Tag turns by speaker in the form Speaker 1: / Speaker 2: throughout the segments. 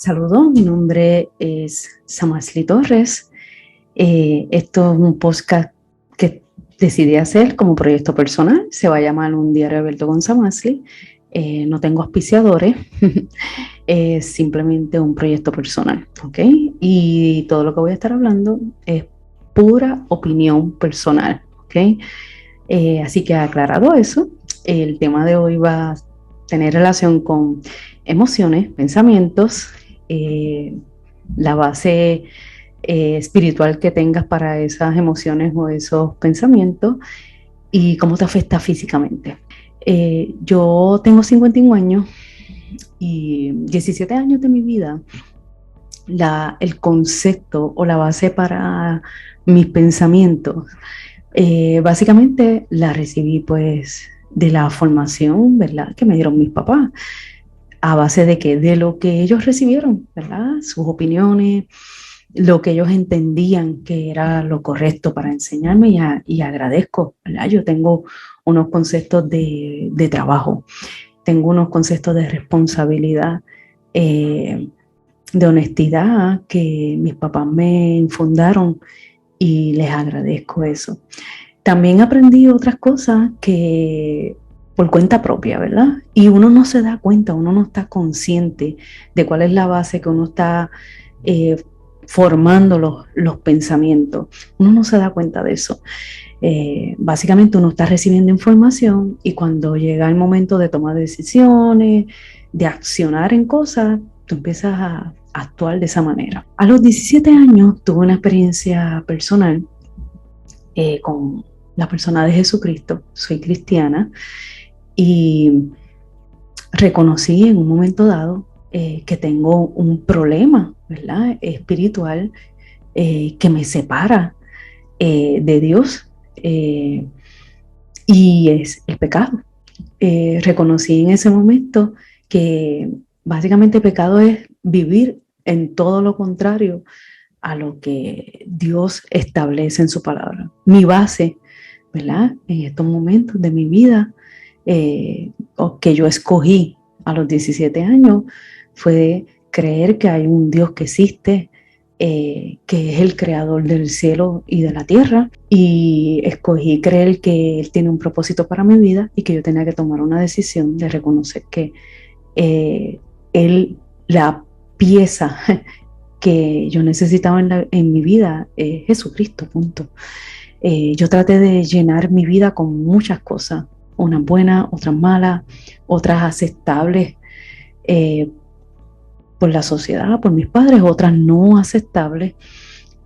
Speaker 1: Saludos, mi nombre es Samasli Torres. Esto es un podcast que decidí hacer como proyecto personal. Se va a llamar Un Diario Abierto con Samasli. No tengo auspiciadores, es simplemente un proyecto personal, ¿ok? Y todo lo que voy a estar hablando es pura opinión personal, ¿ok? Así que aclarado eso, el tema de hoy va a tener relación con emociones, pensamientos, eh, la base espiritual que tengas para esas emociones o esos pensamientos y cómo te afecta físicamente. Yo tengo 51 años y 17 años de mi vida, el concepto o la base para mis pensamientos, básicamente la recibí pues de la formación, ¿verdad? Que me dieron mis papás. ¿A base de qué? De lo que ellos recibieron, ¿verdad? Sus opiniones, lo que ellos entendían que era lo correcto para enseñarme y agradezco, ¿verdad? Yo tengo unos conceptos de trabajo, tengo unos conceptos de responsabilidad, de honestidad que mis papás me infundaron y les agradezco eso. También aprendí otras cosas que por cuenta propia, ¿verdad? Y uno no se da cuenta, uno no está consciente de cuál es la base que uno está formando los pensamientos. Uno no se da cuenta de eso. Básicamente uno está recibiendo información y cuando llega el momento de tomar decisiones, de accionar en cosas, tú empiezas a actuar de esa manera. A los 17 años tuve una experiencia personal con la persona de Jesucristo. Soy cristiana y reconocí en un momento dado que tengo un problema, ¿verdad? Espiritual que me separa de Dios y es el pecado. Reconocí en ese momento que básicamente pecado es vivir en todo lo contrario a lo que Dios establece en su palabra. Mi base, ¿verdad? En estos momentos de mi vida, o que yo escogí a los 17 años, fue creer que hay un Dios que existe, que es el creador del cielo y de la tierra, y escogí creer que Él tiene un propósito para mi vida y que yo tenía que tomar una decisión de reconocer que Él, la pieza que yo necesitaba en mi vida es Jesucristo, punto. Yo traté de llenar mi vida con muchas cosas, unas buenas, otras malas, otras aceptables eh, por la sociedad, por mis padres, otras no aceptables,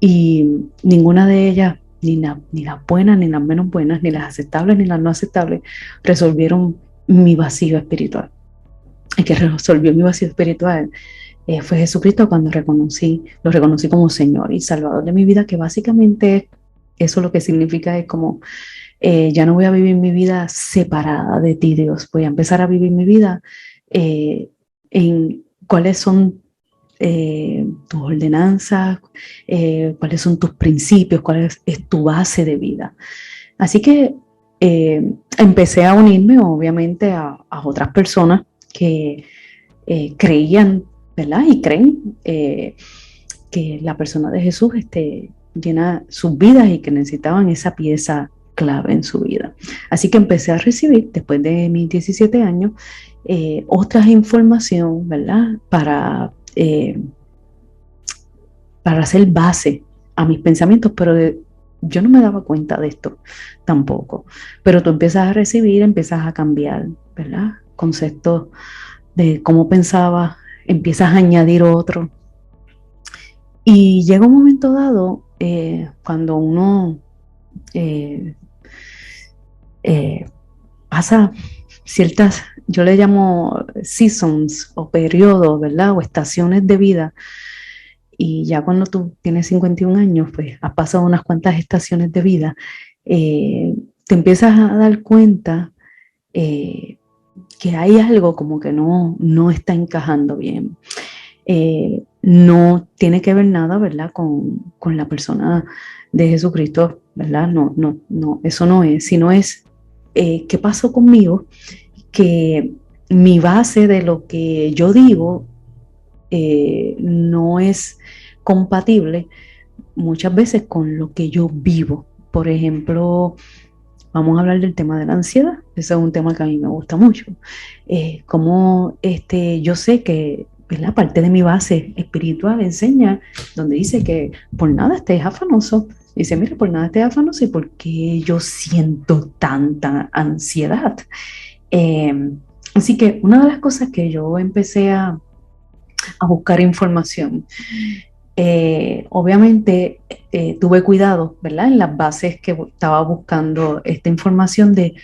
Speaker 1: y ninguna de ellas, ni las buenas, ni las menos buenas, ni las aceptables, ni las no aceptables, resolvieron mi vacío espiritual. El que resolvió mi vacío espiritual fue Jesucristo cuando lo reconocí como Señor y Salvador de mi vida, que básicamente eso lo que significa es como, ya no voy a vivir mi vida separada de ti, Dios, voy a empezar a vivir mi vida en cuáles son tus ordenanzas, cuáles son tus principios, cuál es tu base de vida. Así que empecé a unirme, obviamente, a otras personas que creían, ¿verdad? Y creen que la persona de Jesús llena sus vidas y que necesitaban esa pieza clave en su vida. Así que empecé a recibir, después de mis 17 años, otras información, ¿verdad? Para hacer base a mis pensamientos, pero yo no me daba cuenta de esto tampoco. Pero tú empiezas a recibir, empiezas a cambiar, ¿verdad? Conceptos de cómo pensaba, empiezas a añadir otro. Y llega un momento dado cuando uno eh, pasa ciertas, yo le llamo seasons o periodos, ¿verdad? O estaciones de vida. Y ya cuando tú tienes 51 años, pues has pasado unas cuantas estaciones de vida, te empiezas a dar cuenta que hay algo como que no está encajando bien. No tiene que ver nada, ¿verdad? Con la persona de Jesucristo, ¿verdad? No, eso no es, sino es qué pasó conmigo, que mi base de lo que yo digo no es compatible muchas veces con lo que yo vivo. Por ejemplo, vamos a hablar del tema de la ansiedad. Ese es un tema que a mí me gusta mucho. Como yo sé que la parte de mi base espiritual enseña, donde dice que por nada estés afanoso. Dice, mira, por nada estés afanoso y por qué yo siento tanta ansiedad. Eh, Así que una de las cosas que yo empecé a buscar información, obviamente tuve cuidado, ¿verdad? En las bases que estaba buscando esta información de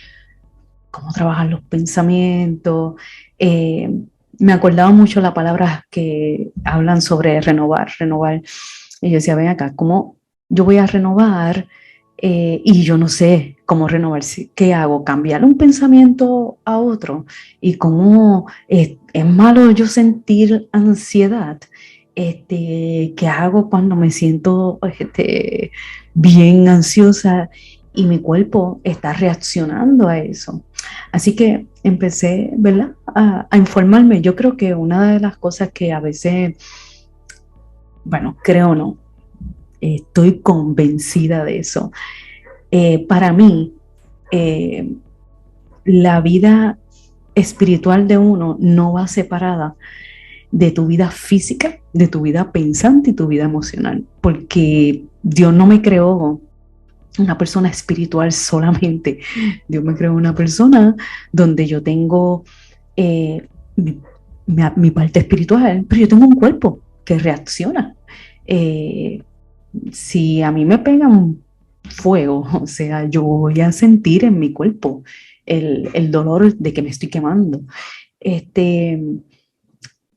Speaker 1: cómo trabajan los pensamientos. Eh, Me acordaba mucho la palabra que hablan sobre renovar, renovar. Y yo decía, ven acá, ¿cómo yo voy a renovar? Y yo no sé cómo renovar. ¿Qué hago? ¿Cambiar un pensamiento a otro? ¿Y cómo es malo yo sentir ansiedad? ¿Qué hago cuando me siento bien ansiosa y mi cuerpo está reaccionando a eso? Así que empecé, ¿verdad? A informarme. Yo creo que una de las cosas que a veces, bueno, creo no, estoy convencida de eso. Para mí, eh, la vida espiritual de uno no va separada de tu vida física, de tu vida pensante y tu vida emocional, porque Dios no me creó una persona espiritual solamente. Dios me creó una persona donde yo tengo eh, mi, mi parte espiritual, pero yo tengo un cuerpo que reacciona. Eh, si a mí me pegan fuego, o sea, yo voy a sentir en mi cuerpo el dolor de que me estoy quemando. Este,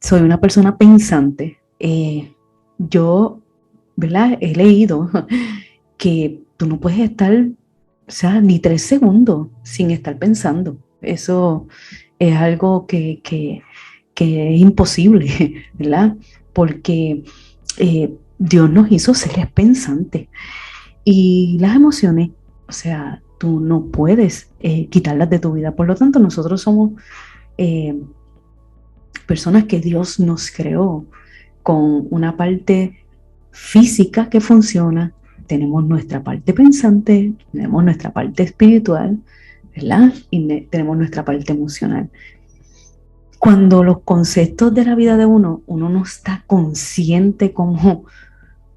Speaker 1: Soy una persona pensante. Yo, ¿verdad? He leído que tú no puedes estar, o sea, ni 3 segundos sin estar pensando. Eso es algo que es imposible, ¿verdad? Porque Dios nos hizo seres pensantes y las emociones, o sea, tú no puedes quitarlas de tu vida. Por lo tanto, nosotros somos eh, personas que Dios nos creó con una parte física que funciona, tenemos nuestra parte pensante, tenemos nuestra parte espiritual, ¿verdad? Y tenemos nuestra parte emocional. Cuando los conceptos de la vida de uno no está consciente como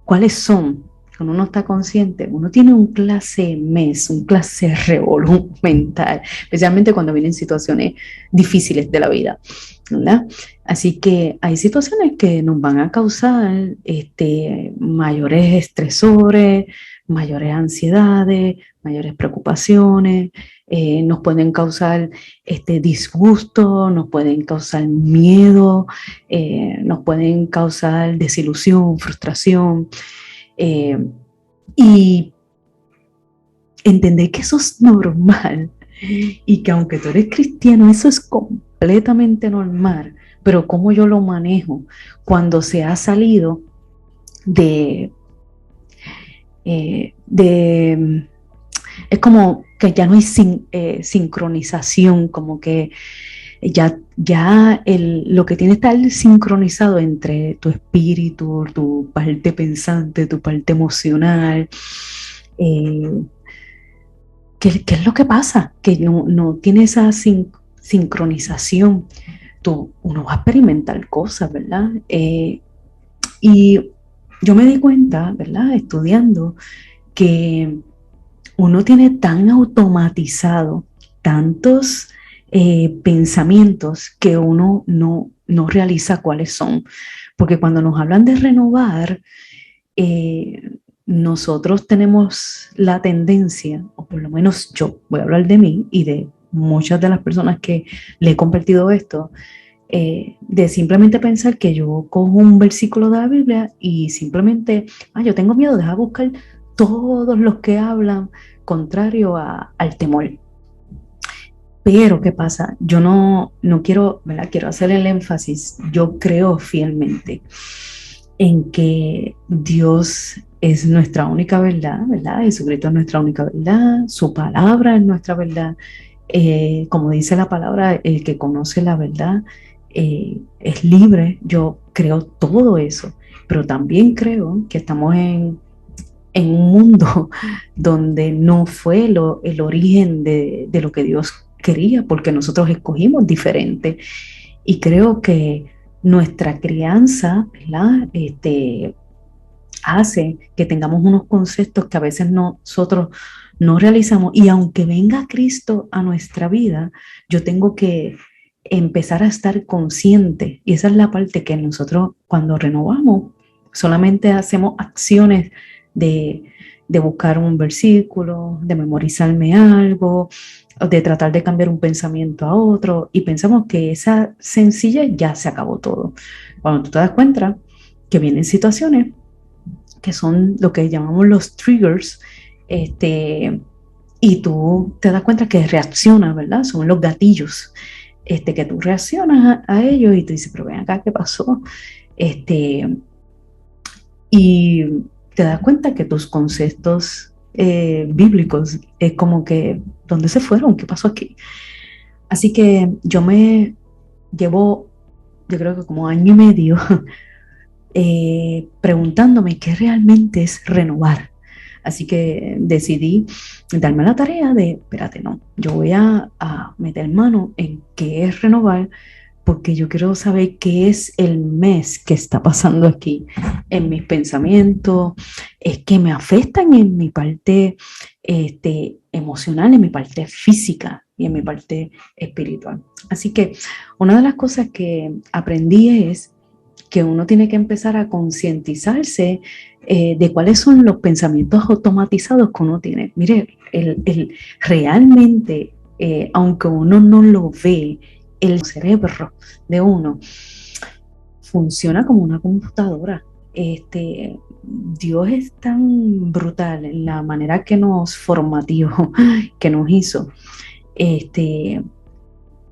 Speaker 1: cuáles son, cuando uno está consciente, uno tiene un clase mes, un clase revolú mental, especialmente cuando vienen situaciones difíciles de la vida, ¿verdad? Así que hay situaciones que nos van a causar mayores estresores, mayores ansiedades, mayores preocupaciones, nos pueden causar disgusto, nos pueden causar miedo, nos pueden causar desilusión, frustración, y entender que eso es normal y que aunque tú eres cristiano, eso es completamente normal, pero cómo yo lo manejo cuando se ha salido de, de es como que ya no hay sincronización, como que lo que tiene que estar sincronizado entre tu espíritu, tu parte pensante, tu parte emocional. ¿Qué es lo que pasa? Que no tiene esa sincronización. Uno va a experimentar cosas, ¿verdad? Y yo me di cuenta, ¿verdad? Estudiando, que uno tiene tan automatizado tantos pensamientos que uno no realiza cuáles son. Porque cuando nos hablan de renovar, nosotros tenemos la tendencia, o por lo menos yo, voy a hablar de mí y de muchas de las personas que le he compartido esto, de simplemente pensar que yo cojo un versículo de la Biblia y simplemente, yo tengo miedo, deja buscar todos los que hablan contrario al temor. Pero, ¿qué pasa? Yo no quiero, ¿verdad? Quiero hacer el énfasis. Yo creo fielmente en que Dios es nuestra única verdad, ¿verdad? Jesucristo es nuestra única verdad, su palabra es nuestra verdad. Como dice la palabra, el que conoce la verdad es libre, yo creo todo eso, pero también creo que estamos en un mundo donde no fue el origen de lo que Dios quería, porque nosotros escogimos diferente. Y creo que nuestra crianza, ¿verdad? Hace que tengamos unos conceptos que a veces nosotros no realizamos. Y aunque venga Cristo a nuestra vida, yo tengo que empezar a estar consciente. Y esa es la parte que nosotros cuando renovamos, solamente hacemos acciones de, de buscar un versículo, de memorizarme algo, de tratar de cambiar un pensamiento a otro, y pensamos que esa sencilla ya se acabó todo. Cuando tú te das cuenta que vienen situaciones que son lo que llamamos los triggers, y tú te das cuenta que reaccionas, ¿verdad? Son los gatillos, que tú reaccionas a ellos y tú dices, pero ven acá, ¿qué pasó? Y te das cuenta que tus conceptos bíblicos es como que, ¿dónde se fueron? ¿Qué pasó aquí? Así que yo me llevo, yo creo que como año y medio, preguntándome qué realmente es renovar. Así que decidí darme la tarea de, espérate, no, yo voy a meter mano en qué es renovar, porque yo quiero saber qué es el mes que está pasando aquí en mis pensamientos, es que me afectan en mi parte emocional, en mi parte física y en mi parte espiritual. Así que una de las cosas que aprendí es que uno tiene que empezar a concientizarse de cuáles son los pensamientos automatizados que uno tiene. Mire, realmente, aunque uno no lo ve, el cerebro de uno funciona como una computadora. Dios es tan brutal en la manera que nos formatió, que nos hizo.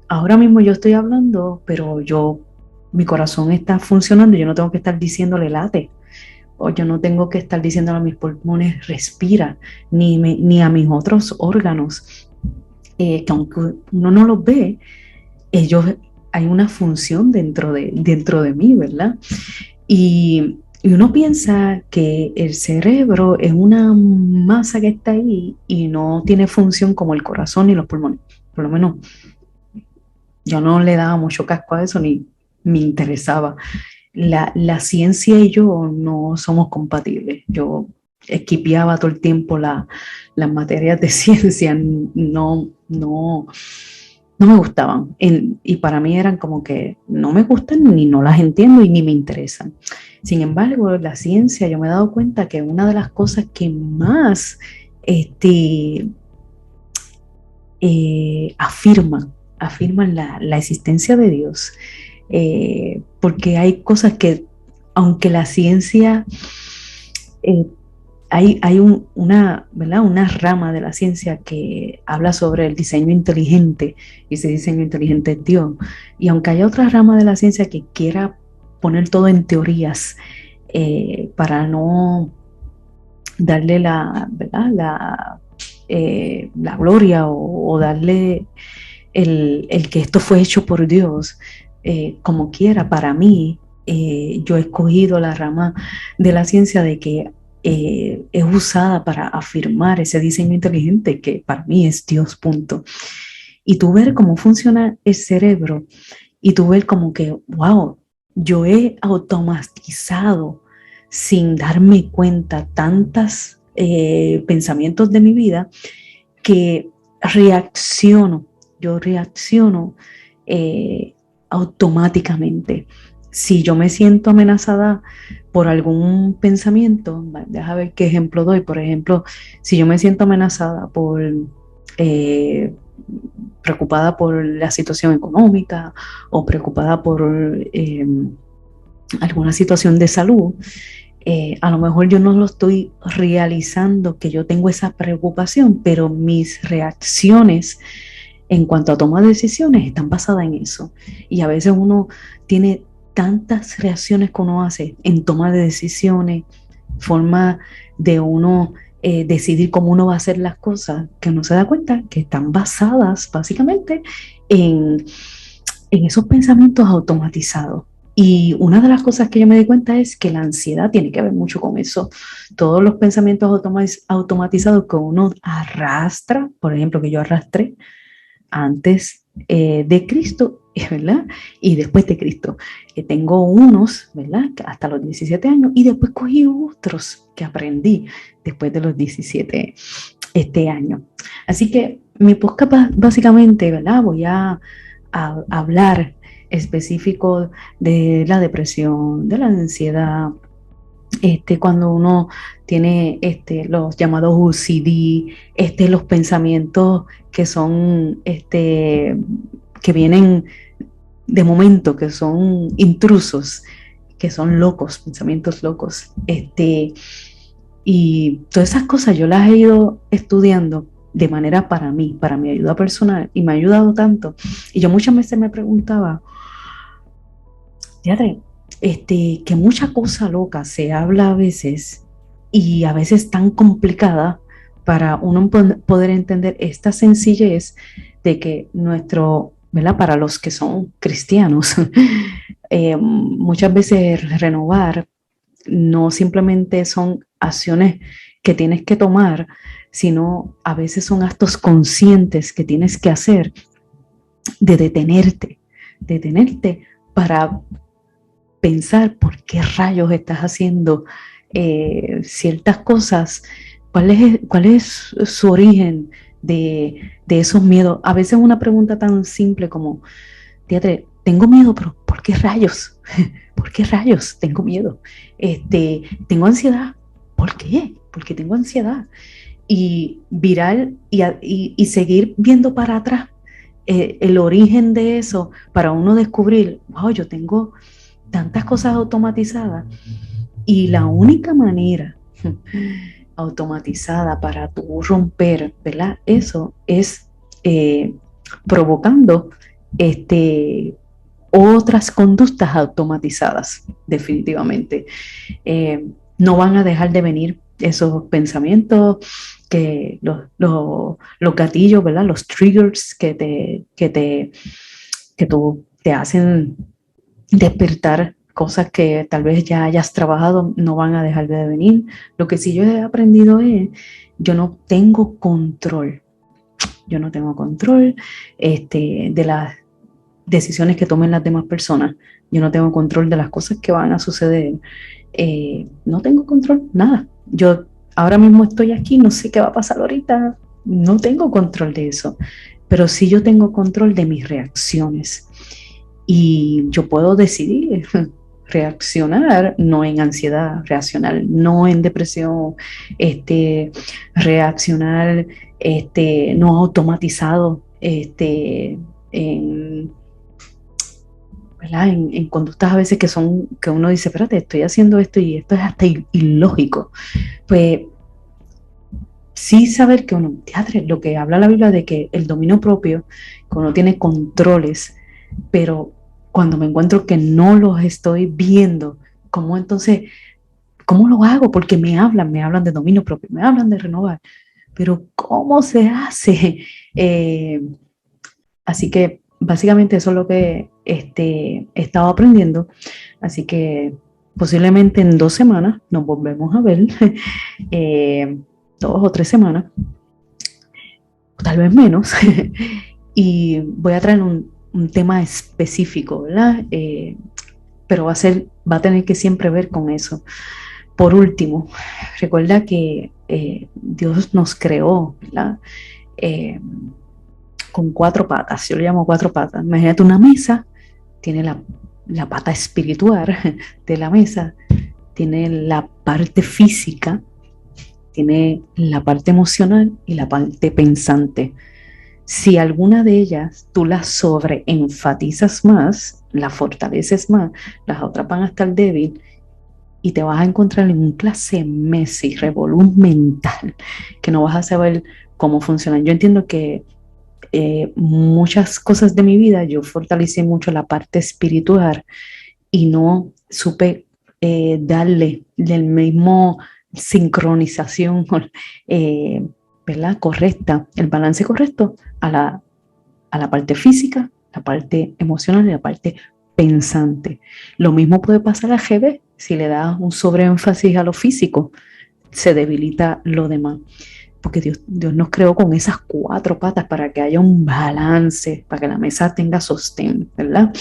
Speaker 1: Ahora mismo yo estoy hablando, pero mi corazón está funcionando, yo no tengo que estar diciéndole late, o yo no tengo que estar diciéndole a mis pulmones respira, ni a mis otros órganos, que aunque uno no los ve, ellos, hay una función dentro de mí, ¿verdad? Y uno piensa que el cerebro es una masa que está ahí y no tiene función como el corazón ni los pulmones, por lo menos yo no le daba mucho casco a eso ni me interesaba. La ciencia y yo no somos compatibles. Yo esquipeaba todo el tiempo las materias de ciencia, no me gustaban. Y para mí eran como que no me gustan ni no las entiendo y ni me interesan. Sin embargo, la ciencia, yo me he dado cuenta que una de las cosas que más afirman la existencia de Dios, porque hay cosas que, aunque la ciencia, eh, ¿verdad? Una rama de la ciencia que habla sobre el diseño inteligente, y ese diseño inteligente es Dios, y aunque haya otra rama de la ciencia que quiera poner todo en teorías, para no darle ¿verdad? La gloria o darle el que esto fue hecho por Dios, como quiera, para mí, yo he escogido la rama de la ciencia de que es usada para afirmar ese diseño inteligente que para mí es Dios, punto. Y tú ver cómo funciona el cerebro y tú ver como que, wow, yo he automatizado sin darme cuenta tantos pensamientos de mi vida que yo reacciono automáticamente. Si yo me siento amenazada por algún pensamiento, déjame ver qué ejemplo doy. Por ejemplo, si yo me siento amenazada eh, preocupada por la situación económica o preocupada por alguna situación de salud, a lo mejor yo no lo estoy realizando que yo tengo esa preocupación, pero mis reacciones en cuanto a toma de decisiones están basadas en eso. Y a veces uno tiene tantas reacciones que uno hace en toma de decisiones, forma de uno decidir cómo uno va a hacer las cosas, que uno se da cuenta que están basadas básicamente en en esos pensamientos automatizados. Y una de las cosas que yo me di cuenta es que la ansiedad tiene que ver mucho con eso. Todos los pensamientos automatizados que uno arrastra, por ejemplo, que yo arrastré antes de Cristo, ¿verdad? Y después de Cristo. Tengo unos, ¿verdad? Hasta los 17 años y después cogí otros que aprendí después de los 17 años. Así que mi podcast básicamente, ¿verdad? Voy a hablar específico de la depresión, de la ansiedad, cuando uno tiene los llamados UCD, los pensamientos que son, que vienen de momento, que son intrusos, que son locos, pensamientos locos. Y todas esas cosas yo las he ido estudiando de manera para mí, para mi ayuda personal, y me ha ayudado tanto. Y yo muchas veces me preguntaba, fíjate, que mucha cosa loca se habla a veces y a veces tan complicada para uno poder entender esta sencillez de que nuestro, ¿verdad? Para los que son cristianos, muchas veces renovar no simplemente son acciones que tienes que tomar, sino a veces son actos conscientes que tienes que hacer de detenerte para pensar por qué rayos estás haciendo ciertas cosas, cuál es su origen de esos miedos. A veces una pregunta tan simple como, fíjate, tengo miedo, pero ¿por qué rayos? ¿Por qué rayos tengo miedo? Tengo ansiedad. ¿Por qué? Porque tengo ansiedad. Y virar y seguir viendo para atrás el origen de eso para uno descubrir, wow, yo tengo tantas cosas automatizadas y la única manera automatizada para tu romper, ¿verdad? Eso es provocando otras conductas automatizadas, definitivamente. No van a dejar de venir esos pensamientos, que los gatillos, ¿verdad? Los triggers que te hacen despertar cosas que tal vez ya hayas trabajado, no van a dejar de venir. Lo que sí yo he aprendido es, yo no tengo control. Yo no tengo control de las decisiones que tomen las demás personas. Yo no tengo control de las cosas que van a suceder. No tengo control, nada. Yo ahora mismo estoy aquí, no sé qué va a pasar ahorita. No tengo control de eso. Pero sí yo tengo control de mis reacciones. Y yo puedo decidir reaccionar, no en ansiedad, reaccionar no en depresión, reaccionar no automatizado, en, ¿verdad? En conductas a veces que uno dice, espérate, estoy haciendo esto y esto es hasta ilógico. Pues sí saber que uno, teatro, lo que habla la Biblia de que el dominio propio, que uno tiene controles, pero cuando me encuentro que no los estoy viendo, ¿cómo entonces, cómo lo hago? Porque me hablan de dominio propio, me hablan de renovar, pero ¿cómo se hace? Así que básicamente eso es lo que he estado aprendiendo, así que posiblemente en 2 semanas nos volvemos a ver, 2 o 3 semanas, tal vez menos, y voy a traer un tema específico, ¿verdad? Pero va a tener que siempre ver con eso. Por último, recuerda que Dios nos creó, ¿verdad? Con 4 patas, yo le llamo 4 patas. Imagínate una mesa, tiene la pata espiritual de la mesa, tiene la parte física, tiene la parte emocional y la parte pensante. Si alguna de ellas tú la sobreenfatizas más, la fortaleces más, las otras van a estar débiles y te vas a encontrar en un clase Messi, revolú mental, que no vas a saber cómo funcionan. Yo entiendo que muchas cosas de mi vida yo fortalecí mucho la parte espiritual y no supe darle del mismo sincronización, ¿verdad? Correcta, el balance correcto a la parte física la parte emocional y la parte pensante. Lo mismo puede pasar al revés, si le das un sobreénfasis a lo físico, se debilita lo demás. Porque Dios nos creó con esas 4 patas para que haya un balance, para que la mesa tenga sostén, ¿verdad?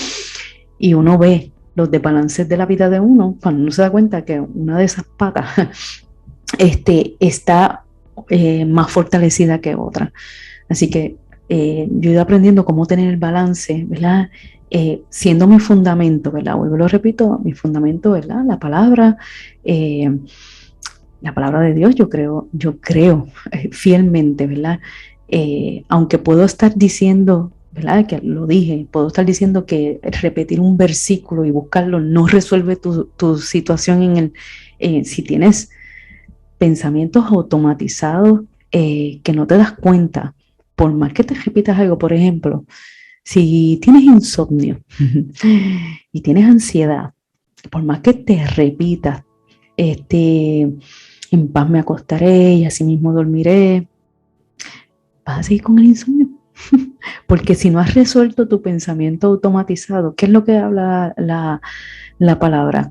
Speaker 1: Y uno ve los desbalances de la vida de uno cuando uno se da cuenta que una de esas patas está más fortalecida que otra. Así que yo he ido aprendiendo cómo tener el balance, ¿verdad? Siendo mi fundamento, ¿verdad? Vuelvo, lo repito, mi fundamento, ¿verdad? La palabra de Dios, yo creo fielmente, ¿verdad? Aunque puedo estar diciendo, ¿verdad? Que lo dije, puedo estar diciendo que repetir un versículo y buscarlo no resuelve tu situación si tienes pensamientos automatizados que no te das cuenta, por más que te repitas algo, por ejemplo, si tienes insomnio y tienes ansiedad, por más que te repitas, en paz me acostaré y así mismo dormiré, vas a seguir con el insomnio. Porque si no has resuelto tu pensamiento automatizado, ¿qué es lo que habla la palabra?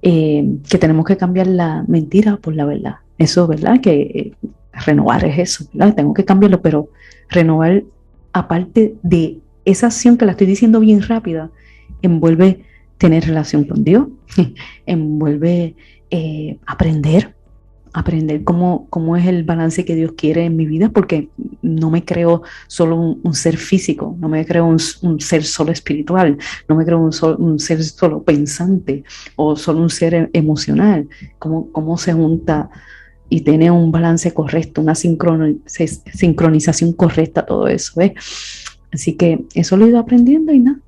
Speaker 1: Que tenemos que cambiar la mentira por la verdad. Eso, ¿verdad? Que renovar es eso, ¿verdad? Tengo que cambiarlo, pero renovar, aparte de esa acción que la estoy diciendo bien rápida, envuelve tener relación con Dios, envuelve aprender cómo es el balance que Dios quiere en mi vida, porque no me creo solo un ser físico, no me creo un ser solo espiritual, no me creo un ser solo pensante o solo un ser emocional. ¿Cómo se junta y tiene un balance correcto, una sincronización correcta, todo eso? Así que eso lo he ido aprendiendo y nada.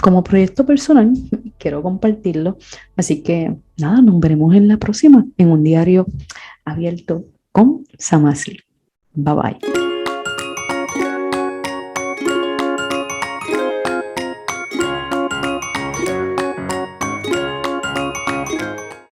Speaker 1: Como proyecto personal, quiero compartirlo. Así que nada, nos veremos en la próxima, en un diario abierto con Samasli. Bye bye.